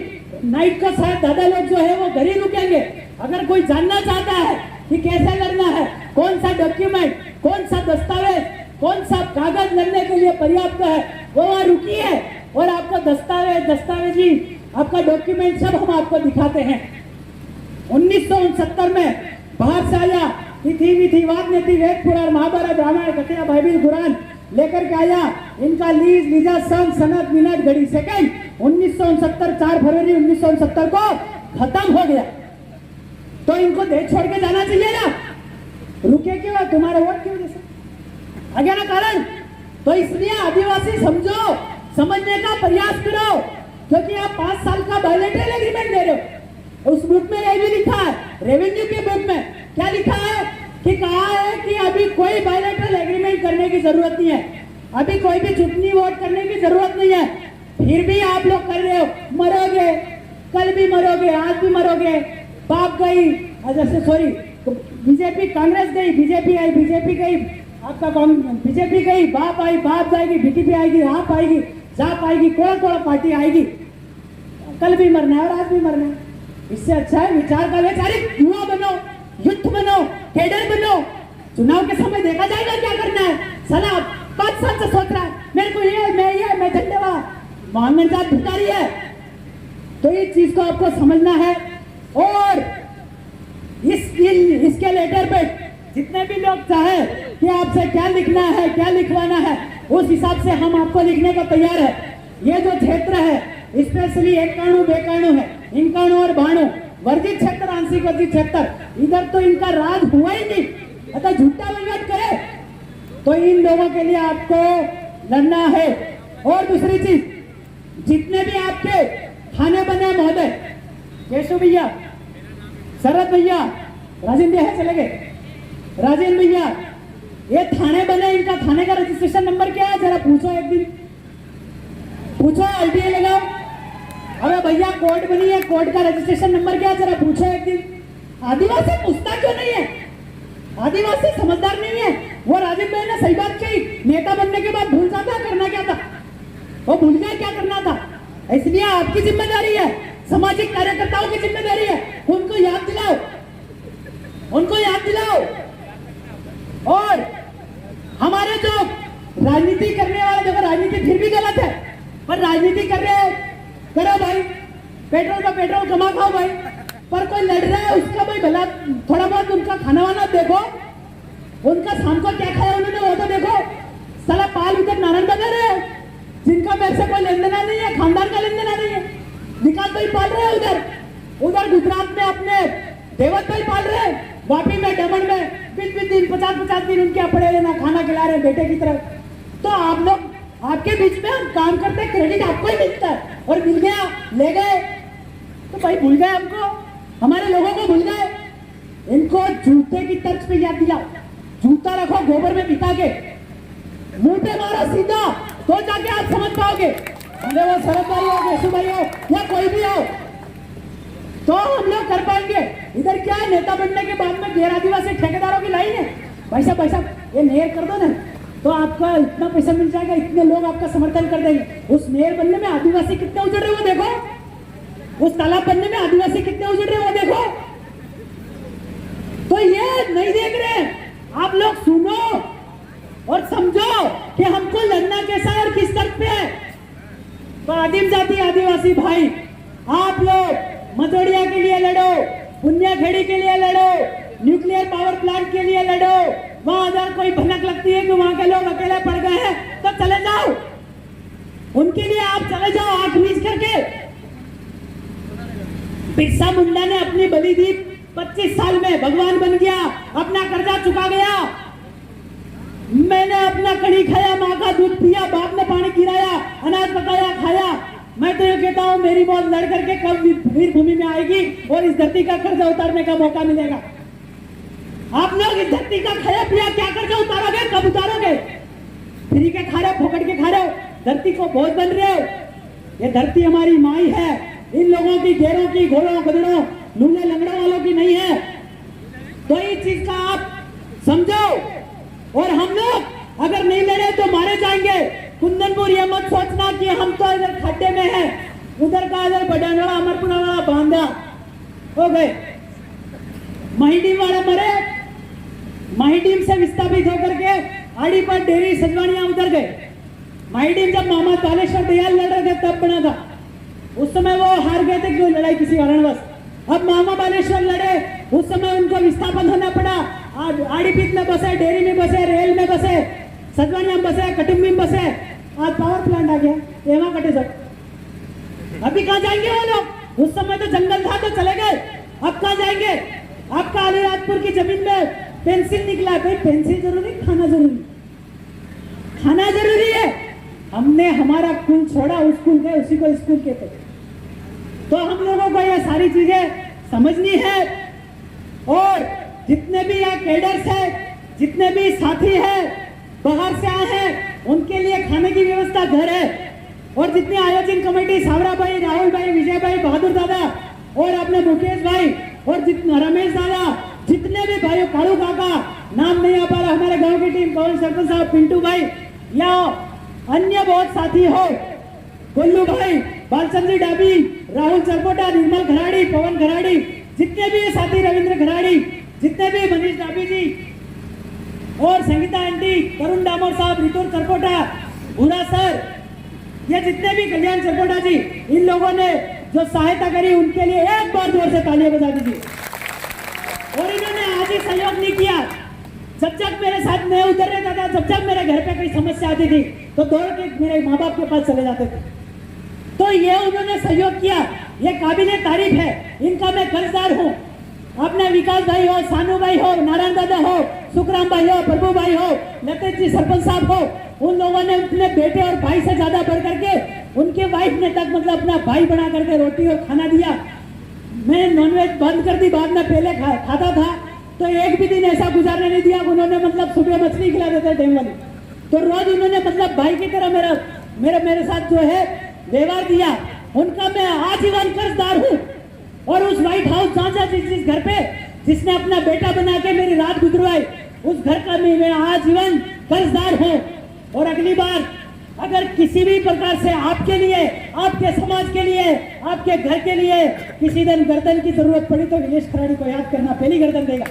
नाइट को शायद दादा लोग जो है वो घर ही रुकेंगे। अगर कोई जानना चाहता है कि कैसे लड़ना है, कौन सा डॉक्यूमेंट, कौन सा दस्तावेज, कौन सा कागज लड़ने के लिए पर्याप्त है, वो वहां रुकी है और आपको दस्तावेजी आपका डॉक्यूमेंट सब हम आपको दिखाते हैं। 1969 में बाहर से आया, तिथि वाद नीति, वेद पुराण, महाभारत, रामायण, कथा, बाइबिल, कुरान लेकर के आया। इनका लीज, लीजा, सन, सनद, मिनट, घड़ी, सेकंड 1969 4 फरवरी 1969 को खत्म हो गया। तो इनको देश छोड़ के जाना चाहिए ना, रुके क्यों? तुम्हारे वोट क्यों जैसे आ गया ना कारण। तो इसलिए आदिवासी समझो, समझने का प्रयास करो। क्योंकि आप 5 साल का बायोलेटरल एग्रीमेंट दे रहे हो। उस बुक में ये भी लिखा है, रेवेन्यू के बुक में क्या लिखा है कि कहा है कि अभी कोई बायोलेटरल एग्रीमेंट करने की जरूरत नहीं है, अभी कोई भी चुटनी वोट करने की जरूरत नहीं है। फिर भी आप लोग कर रहे हो, मरोगे, कल भी मरोगे, आज भी मरोगे। बाप गई, जैसे सॉरी बीजेपी, कांग्रेस गई, बीजेपी आई, बीजेपी गई, आपका बीजेपी गई, बाप आई, बाप जाएगी, बीटीपी आएगी, आप आएगी, जाप आएगी, कोड़ा पार्टी आएगी। कल भी मरना है और आज भी मरना है। इससे अच्छा है विचार का वैचारिक युवा बनो, युद्ध बनो, कैडर बनो। चुनाव के समय देखा जाएगा क्या करना है। साला 5 साल से सोच रहा है मेरे को मैं झंडे वाला मांगन जात भिखारी है। तो इस चीज को आपको समझना है। और इसके लेटर पे जितने भी लोग चाहे कि आपसे क्या लिखना है, क्या लिखवाना है, उस हिसाब से हम आपको लिखने को तैयार है। ये जो क्षेत्र है स्पेशली 91 92 है, 91 और 92 वर्जित क्षेत्र, आंशिक वर्जित क्षेत्र, इधर तो इनका राज हुआ ही नहीं। अतः झूठा वहीवट करे तो इन लोगों के लिए आपको लड़ना है। और दूसरी चीज, जितने भी आपके थाने बने महोदय, केशव भैया, शरद भैया, राजेंद्र है, चले गए राजेंद्र भैया, ये थाने बने, इनका थाने का रजिस्ट्रेशन नंबर क्या है जरा पूछो, एक दिन पूछो, आरटीआई लगाओ। अरे भैया कोर्ट बनी है, कोर्ट का रजिस्ट्रेशन नंबर क्या है जरा पूछो एक दिन। आदिवासी पूछता क्यों नहीं है? आदिवासी समझदार नहीं है। वो राजेंद्र भाई ने सही बात कही, नेता बनने के बाद भूल जाता करना क्या था, वो भूल गया क्या करना था। इसलिए आपकी जिम्मेदारी है, सामाजिक कार्यकर्ताओं की जिम्मेदारी है, उनको याद दिलाओ, उनको याद दिलाओ। और हमारे जो राजनीति करने वाले, देखो राजनीति फिर भी गलत है, पर राजनीति कर रहे हो, करो भाई, पेट्रोल का पेट्रोल कमा खाओ भाई, पर कोई लड़ रहा है उसका भाई भला थोड़ा बहुत उनका खाना वाना देखो, उनका शाम को क्या खाया उन्होंने वो तो देखो। साला पाल उधर नारायण बजा रहे हैं, जिनका मेरे से कोई लेन देना नहीं है, खानदान का लेन देना नहीं है, निकाल भाई पाल रहे हैं उधर गुजरात में अपने देवत भाई पाल रहे हैं, वापी में, दमन में 20-20 दिन 50-50 दिन उनके अपने लेना खाना खिला रहे हैं बेटे की तरफ। तो आप लोग, आपके बीच में हम काम करते, क्रेडिट आपको ही मिलता है, और मिल गया ले गए तो भाई भूल गए हमको, हमारे लोगों को भूल गए। इनको जूते की तर्ज पे याद दिलाओ, जूता रखो गोबर में बिता के, मुंह पे मारो सीधा, तो जाके आप समझ पाओगे। अरे वो शरद भाई हो, केशव भाई हो, या कोई भी हो, तो हम लोग कर पाएंगे। इधर क्या है, नेता बनने के बाद में गैर आदिवासी ठेकेदारों की लाइन है, पैसा ये मेयर कर दो ना तो आपका इतना पैसा मिल जाएगा, इतने लोग आपका समर्थन कर देंगे। उस मेयर बनने में आदिवासी कितने उजड़ रहे वो देखो, उस तालाब बनने में आदिवासी कितने उजड़ रहे वो देखो। तो ये नहीं देख रहे, आप लोग सुनो और समझो कि हमको लड़ना कैसा है और किस तर्क पे है। तो आदिम जाति आदिवासी भाई, आप लोग मजोड़िया के लिए लड़ो, पुनियाखेड़ी के लिए लड़ो, न्यूक्लियर पावर प्लांट के लिए लड़ो। वहां अगर कोई भनक लगती है कि वहां के लोग अकेले पड़ गए हैं तो चले जाओ, उनके लिए आप चले जाओ आंख मीच करके। बिरसा मुंडा ने अपनी बलि दी, 25 साल में भगवान बन गया, अपना कर्जा चुका गया। मैंने अपना कड़ी खाया, माँ का दूध पिया, बाप ने पानी गिराया, अनाज पकाया, खाया। मैं तो ये कहता हूँ मेरी मौत लड़ करके कब वीर भूमि में आएगी और इस धरती का कर्जा उतारने का मौका मिलेगा। आप लोग इस धरती का खाया पिया क्या कर्जा उतारोगे, कब उतारोगे? फ्री के खा रहे हो, फोकट के खा रहे हो, धरती को बोझ बन रहे हो। ये धरती हमारी माई है, इन लोगों की, घेरों की, घोड़ों गधड़ों लूले लंगड़ों वालों की नहीं है। तो इस चीज का आप समझो। और हम लोग अगर नहीं लड़े तो मारे जाएंगे। कुंदनपुर ये मत सोचना कि हम तो इधर खड्डे में हैं, उधर का इधर बडानवाड़ा अमरपुरा वाला बांधा हो गए, महिडीम वाले मरे, महिडीम से विस्थापित होकर के आड़ी पर डेरी सजवानिया उतर गए। महिडीम जब मामा तालेश्वर दयाल लड़ रहे थे तब बना था, उस समय वो हार गए थे क्यों लड़ाई किसी कारणवश। अब मामा बालेश्वर लड़े, उस समय उनको विस्थापन होना पड़ा। आज आड़ीपीत में बसे, डेरी में बसे, रेल में बसे, सजवानिया में बसे, कटुम्बी में बसे। आज पावर प्लांट आ गया, वहां कटे सब। अभी कहाँ जाएंगे वो लोग? उस समय तो जंगल था तो चले गए, अब कहाँ जाएंगे? आपका अलीराजपुर की जमीन में पेंसिल निकला है, भाई पेंसिल जरूरी, खाना जरूरी, खाना जरूरी है। हम हमने हमारा कुल छोड़ा, उस कुल गए, उसी को स्कूल कहते थे। तो हम लोगों को ये सारी चीजें समझनी है। और जितने भी यहाँ कैडर्स है, जितने भी साथी है बाहर से आए हैं, उनके लिए खाने की व्यवस्था घर है। और जितने आयोजन कमेटी, सावरा भाई, राहुल भाई, विजय भाई, बहादुर दादा और अपने मुकेश भाई और जितने रमेश दादा, जितने भी भाई, कालू काका, नाम नहीं आ पा रहा, हमारे गांव की टीम, कौन सरपंच साहब, पिंटू भाई या अन्य बहुत साथी हो, गोल्लू भाई, बालचंद्र डाबी, राहुल चरपोटा, निर्मल खराड़ी, पवन खराड़ी, जितने भी साथी, रविंद्र खराड़ी, जितने भी मनीष डाबी जी और संगीता आंटी, तरुण डामोर साहब, रितुर चरपोटा, भूरा सर, ये जितने भी कल्याण चरपोटा जी, इन लोगों ने जो सहायता करी उनके लिए एक बार जोर से तालियां बजा दीजिए। और इन्होंने आज ही सहयोग नहीं किया, जब मेरे साथ मैं उतर रहता था, जब मेरे घर पे कोई समस्या आती थी तो दौड़ के मेरे माँ बाप के पास चले जाते थे। तो ये उन्होंने सहयोग किया, ये काबिले तारीफ है, इनका मैं कर्जदार हूँ। अपने विकास भाई हो, सानू भाई हो, नारायण दादा हो, सुखराम भाई हो, प्रभु भाई हो, लतेश जी सरपंच साहब हो, उन लोगों ने अपने बेटे और भाई से ज्यादा बढ़ करके उनके वाइफ ने तक मतलब अपना भाई बना करके रोटी और खाना दिया। मैं नॉनवेज बंद कर दी, बाद में पहले खाता था, तो एक भी दिन ऐसा गुजारने नहीं दिया। उन्होंने मतलब सुबह मछली खिला देते डैम वाली, तो रोज उन्होंने मतलब भाई की तरह मेरे साथ जो है व्यवहार दिया। उनका मैं आजीवन कर्जदार हूँ। और उस व्हाइट हाउस जहाँ जिस घर पे जिसने अपना बेटा बना के मेरी रात गुजरवाई, उस घर का मैं आजीवन कर्जदार हूँ। और अगली बार अगर किसी भी प्रकार से आपके लिए, आपके समाज के लिए, आपके घर के लिए किसी दिन गर्दन की जरूरत पड़ी तो विनेश खराड़ी को याद करना, पहली गर्दन देगा।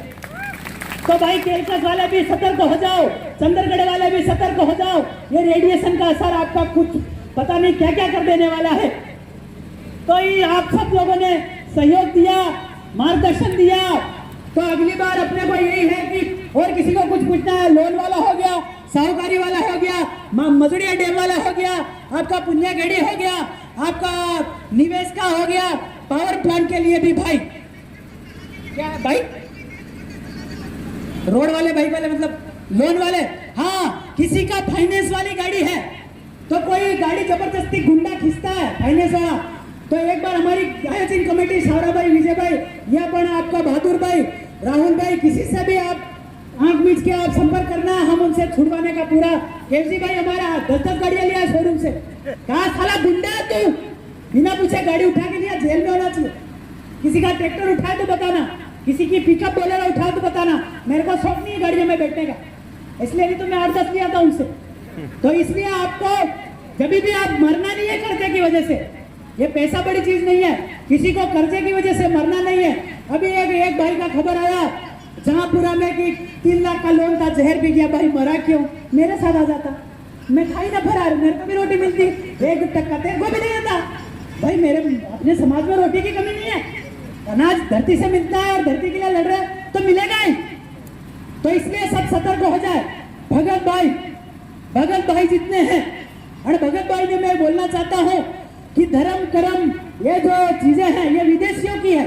तो भाई केलकस वाले भी सतर्क हो जाओ, चंद्रगढ़ वाले भी सतर्क हो जाओ। ये रेडिएशन का असर आपका कुछ पता नहीं क्या क्या कर देने वाला है। तो ये आप सब लोगों ने सहयोग दिया, मार्गदर्शन दिया। तो अगली बार अपने को यही है कि और किसी को कुछ पूछना है, लोन वाला हो गया, साहूकारी वाला हो गया, मजड़िया डैम वाला हो गया, आपका पुण्यगढ़ी हो गया, आपका निवेश का हो गया, पावर प्लांट के लिए भी भाई क्या है भाई, रोड वाले भाई वाले मतलब लोन वाले, हाँ किसी का फाइनेंस वाली गाड़ी है तो कोई गाड़ी जबरदस्ती गुंडा खींचता है फाइनेंस वाला, तो एक बार हमारी आयोजन कमेटी, सावरा भाई, विजय भाई, या पण आपका बहादुर भाई, राहुल भाई, किसी से भी आप आंख बीच के आप संपर्क करना, हम उनसे छुड़वाने का पूरा। केवजी भाई हमारा 10-10 गाड़ियां लिया शोरूम से, कहा साला गुंडा है तू, बिना पूछे गाड़ी उठा के लिया, जेल में होना चाहिए। किसी का ट्रैक्टर उठाए तो बताना, किसी की पिकअप बोलेरो उठाए तो बताना, मेरे को शौक नहीं है गाड़ियों में बैठने का, इसलिए नहीं तो मैं 8-10 लिया था उनसे। तो इसलिए आपको जब भी आप मरना नहीं है कर्जे की वजह से, ये पैसा बड़ी चीज नहीं है, किसी को कर्जे की वजह से मरना नहीं है। अभी एक भाई का खबर आया जहांपुरा में कि 3 लाख का लोन था, जहर पी गया, भाई मरा क्यों, मेरे साथ आ जाता, मैं खाई ना फरार, मेरे को भी रोटी मिलती, 1 टक्का तेरे को भी नहीं आता। भाई मेरे अपने समाज में रोटी की कमी नहीं है, अनाज धरती से मिलता है और धरती के लिए लड़ रहे तो मिलेगा ही। तो इसलिए सब सतर्क हो जाए। भगत भाई जितने हैं, और भगत भाई ने मैं बोलना चाहता हूँ कि धर्म कर्म ये जो चीजें हैं ये विदेशियों की है।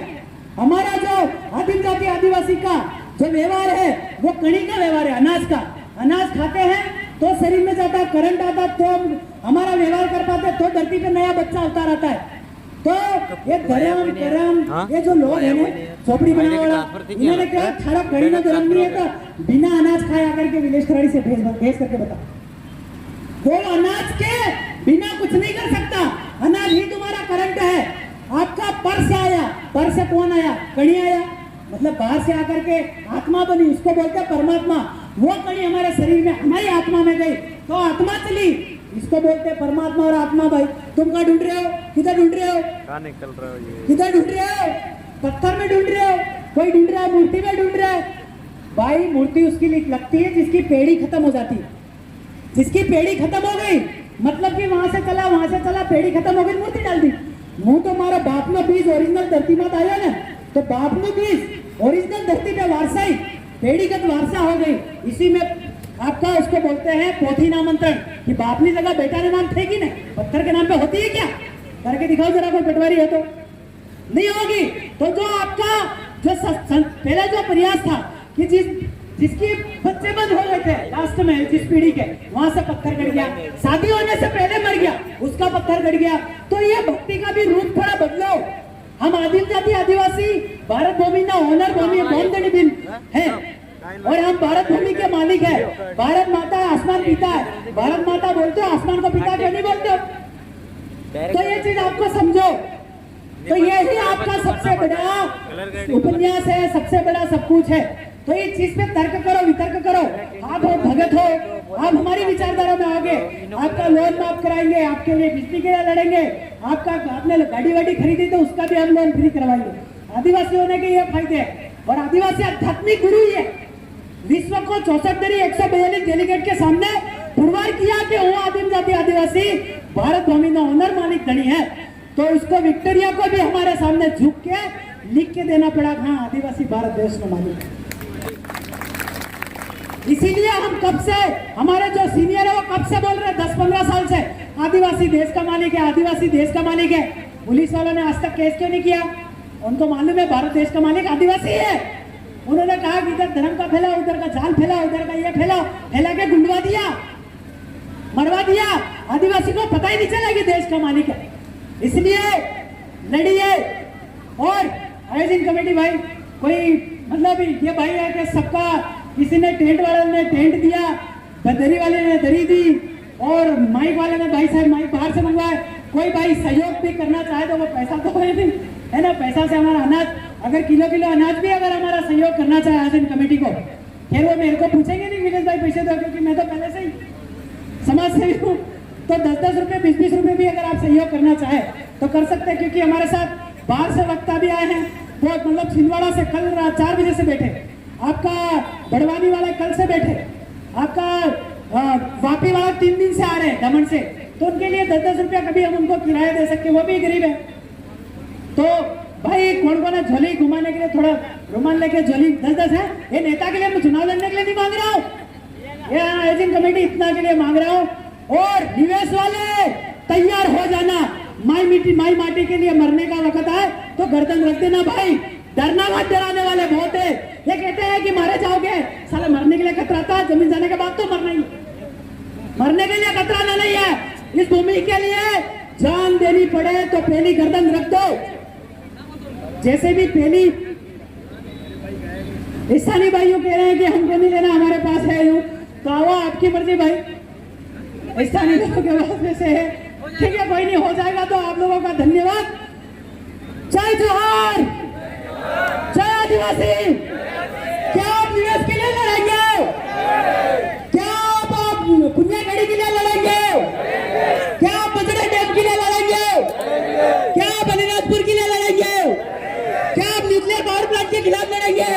हमारा जो आदिम जाति आदिवासी का जो व्यवहार है वो कणी का व्यवहार है, अनाज का। अनाज खाते हैं तो शरीर में जाता, करंट आता, तो हमारा व्यवहार कर पाते, तो धरती पे नया बच्चा अवतार आता है। तो ये धर्म कर्म ये जो लोग हैं ना झोपड़ी बनाने वाला, इन्होंने कहा थारा कड़ी में धर्म नहीं है तो बिना अनाज खाए आकर के विलेश खराड़ी से भेज करके बता, वो अनाज के बिना कुछ नहीं कर सकता, अनाज ही तुम्हारा करंट है। आपका पर से आया, पर से कौन आया, कणी आया, मतलब बाहर से आकर के आत्मा बनी, उसको बोलते हैं परमात्मा। वो कणी हमारे शरीर में, हमारी आत्मा में गई तो आत्मा चली, इसको बोलते हैं परमात्मा और आत्मा। भाई तुम कहाँ ढूंढ रहे हो, किधर ढूंढ रहे हो, कहाँ निकल रहे हो, ये किधर ढूंढ रहे हो, पत्थर में ढूंढ रहे हो, कोई ढूंढ रहा है मूर्ति में ढूंढ रहा है। भाई मूर्ति उसकी लगती है जिसकी पेड़ी खत्म हो जाती है, जिसकी पेड़ी खत्म हो गई मतलब कि वहां से चला पेड़ी खत्म हो गई, मूर्ति डाल दी। मुंह तो हमारा बाप ने बीज ओरिजिनल धरती मात आया ना, तो बाप ने बीज ओरिजिनल धरती पे वारसाई पेड़ीगत वारसा हो गई। इसी में आपका उसको बोलते हैं पोथी नामांतरण, कि बाप ने जगह बेटा ने नाम थे कि नहीं, पत्थर के नाम पे होती है क्या, करके दिखाओ जरा, कोई पटवारी है तो नहीं होगी। तो जो आपका जो पहला जो प्रयास था कि जिसकी बच्चे बंद हो गए थे लास्ट में, जिस पीढ़ी के, वहां से पत्थर कट गया, शादी होने से पहले मर पत्थर गड़ गया। तो ये भक्ति का भी रूप थोड़ा बदलो। हम आदिम जाति आदिवासी भारत भूमि ना ओनर भूमि बॉन्ड बिन है और हम भारत भूमि के मालिक है। भारत माता है, आसमान पिता है। भारत माता बोलते हो, आसमान को पिता क्यों नहीं बोलते हो? तो ये चीज आपको समझो। तो ये ही आपका सबसे बड़ा उपन्यास है, सबसे बड़ा सब कुछ है। तो इस चीज पे तर्क करो, वितर्क करो। आप हो भगत हो, आप हमारी विचारधारा में आओगे, आपका लोन माफ कराएंगे, आपके लिए बिजली के लिए लड़ेंगे, आपका आपने गाड़ी वाड़ी खरीदी तो उसका भी हम लोन फ्री करवाएंगे। आदिवासी होने के ये फायदे हैं। और आदिवासी आध्यात्मिक गुरु ही है। विश्व को 64 धरी 142 डेलीगेट के सामने पुरवार किया कि वो आदिम जाति आदिवासी भारत भूमि का ओनर मालिक धनी है। तो इसको विक्टोरिया को भी हमारे सामने झुक के लिख के देना पड़ा, हाँ आदिवासी भारत देश में मालिक है। इसीलिए हम कब से, हमारे जो सीनियर है वो कब से बोल रहे हैं, 10-15 साल से आदिवासी देश का मालिक है, आदिवासी देश का मालिक है। पुलिस वालों ने आज तक केस क्यों नहीं किया? उनको मालूम है भारत देश का मालिक आदिवासी है। उन्होंने कहा कि इधर धर्म का फैला, उधर का जाल फैला, उधर का ये फैला, फैला के गुंडवा दिया, मरवा दिया। आदिवासी को पता ही नहीं चला कि देश का मालिक है। इसलिए लड़िए। और आयोजन कमेटी भाई, कोई मतलब ये भाई है कि सबका, किसी ने टेंट वाले ने टेंट दिया, दरी वाले ने दरी दी, और माइक वाले ने भाई साहब माइक बाहर से मंगवाए। कोई भाई सहयोग भी करना चाहे तो वो पैसा तो है ना, पैसा से हमारा अनाज, अगर किलो अनाज भी अगर हमारा सहयोग करना चाहे आयोजन कमेटी को, फिर वो मेरे को पूछेंगे नहीं विलेज भाई पैसे दो, क्योंकि मैं तो पहले से ही समाज सेवी हूँ। तो 10-10 रुपये 20-20 रुपये भी अगर आप सहयोग करना चाहे तो कर सकते हैं, क्योंकि हमारे साथ बाहर से वक्ता भी आए हैं। बहुत मतलब छिंदवाड़ा से कल रात 4 बजे से बैठे, आपका बड़वानी वाला कल से बैठे, आपका वापी वाला 3 दिन से आ रहे हैं दमन से। तो उनके लिए 10-10 रुपया कभी हम उनको किराया दे सकते, वो भी गरीब है। तो भाई कौन कौन है झोली घुमाने के लिए, थोड़ा रुमाल लेके झोली 10-10 है। ये नेता के लिए मैं चुनाव लड़ने के लिए नहीं मांग रहा हूँ, ये आयोजन कमेटी इतना के लिए मांग रहा हूँ। और निवेश वाले तैयार हो जाना, माई माटी के लिए मरने का वक्त आए तो गर्दन रख देना भाई। डरना मत, डराने वाले बहुत है। ये कहते हैं कि मारे जाओगे, साले मरने के लिए कतराता, जमीन जाने के बाद तो मरना ही, मरने के लिए कतराना नहीं है। इस भूमि के लिए जान देनी पड़े तो पहली गर्दन रख दो। जैसे भी पहली स्थानीय भाइयों कह रहे हैं कि हमको नहीं लेना, हमारे पास है यूं, तो आओ आपकी मर्जी भाई, स्थानीय लोगों के पास में से है, ठीक है कोई नहीं, हो जाएगा। तो आप लोगों का धन्यवाद। जय जोहार, जय आदिवासी। क्या आप निवेश के लिए लड़ेंगे? क्या आप कुंजागढ़ी के लिए लड़ेंगे? क्या आप बजरा डैम के लिए लड़ेंगे? क्या आप अलीराजपुर के लिए लड़ेंगे? क्या आप न्यूक्लियर पावर प्लांट के खिलाफ लड़ेंगे?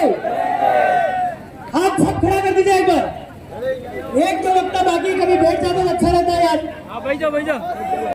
हाथ सब खड़ा कर दीजिए एक बार। एक तो वक्ता बाकी, कभी बैठ जाता तो अच्छा रहता है यार। भाई जाओ।